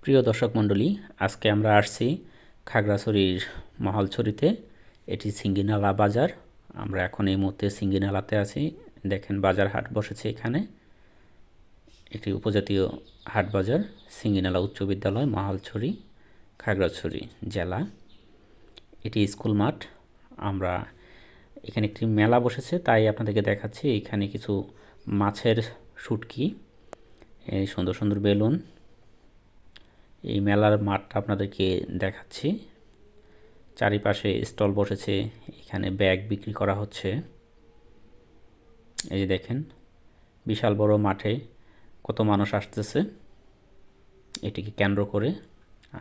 প্রিয় দর্শক মণ্ডলী, আজকে আমরা আসছি খাগড়াছড়ির মহালছড়িতে। এটি সিঙ্গিনালা বাজার। আমরা এখন এই মুহূর্তে সিঙ্গিনালাতে আছি। দেখেন বাজার হাট বসেছে এখানে। এটি উপজাতীয় হাট বাজার, সিঙ্গিনালা উচ্চ বিদ্যালয়, মহালছড়ি, খাগড়াছড়ি জেলা। এটি স্কুল মাঠ। আমরা এখানে একটি মেলা বসেছে, তাই আপনাদেরকে দেখাচ্ছি। এখানে কিছু মাছের শুটকি, এই সুন্দর সুন্দর বেলুন। এই মেলার মাঠটা আপনাদেরকে দেখাচ্ছি। চারিপাশে স্টল বসেছে, এখানে ব্যাগ বিক্রি করা হচ্ছে। এই যে দেখেন, বিশাল বড় মাঠে কত মানুষ আসতেছে এটিকে কেন্দ্র করে।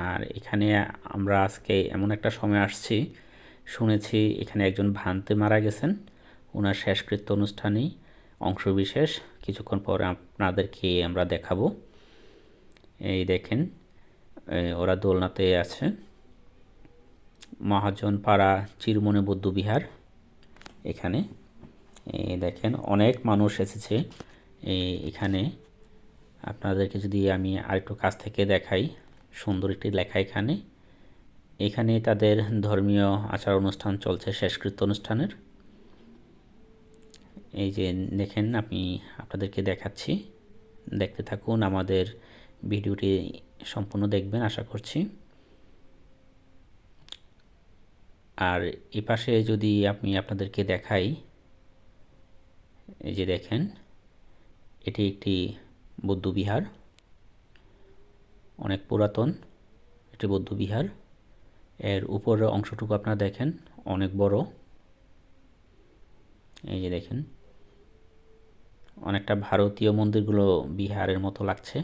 আর এখানে আমরা আজকে এমন একটা সময় আসছি, শুনেছি এখানে একজন ভান্তে মারা গেছেন। ওনার শেষকৃত্য অনুষ্ঠানেই অংশবিশেষ কিছুক্ষণ পরে আপনাদেরকে আমরা দেখাবো। এই দেখেন, ওরা দোলনাতে আছে। মহাজনপাড়া চিরমনে বৌদ্ধবিহার। এখানে দেখেন অনেক মানুষ এসেছে এখানে। আপনাদেরকে যদি আমি আরেকটু কাছ থেকে দেখাই, সুন্দর একটি লেখা এখানে। এখানে তাদের ধর্মীয় আচার অনুষ্ঠান চলছে, শেষকৃত্য অনুষ্ঠানের। এই যে দেখেন, আমি আপনাদেরকে দেখাচ্ছি, দেখতে থাকুন। আমাদের ভিডিওটি সম্পূর্ণ দেখবেন আশা করছি। আর এই পাশে যদি আমি আপনাদেরকে দেখাই, এই যে দেখেন, এটি একটি বৌদ্ধবিহার, অনেক পুরাতন একটি বৌদ্ধবিহার। এর উপরের অংশটুকু আপনারা দেখেন, অনেক বড়। এই যে দেখেন, অনেকটা ভারতীয় মন্দিরগুলো বিহারের মতো লাগছে।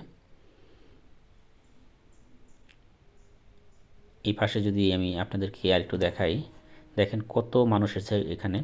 এই পাশে যদি আমি আপনাদেরকে আর একটু দেখাই, দেখেন কত মানুষ এসেছে এখানে।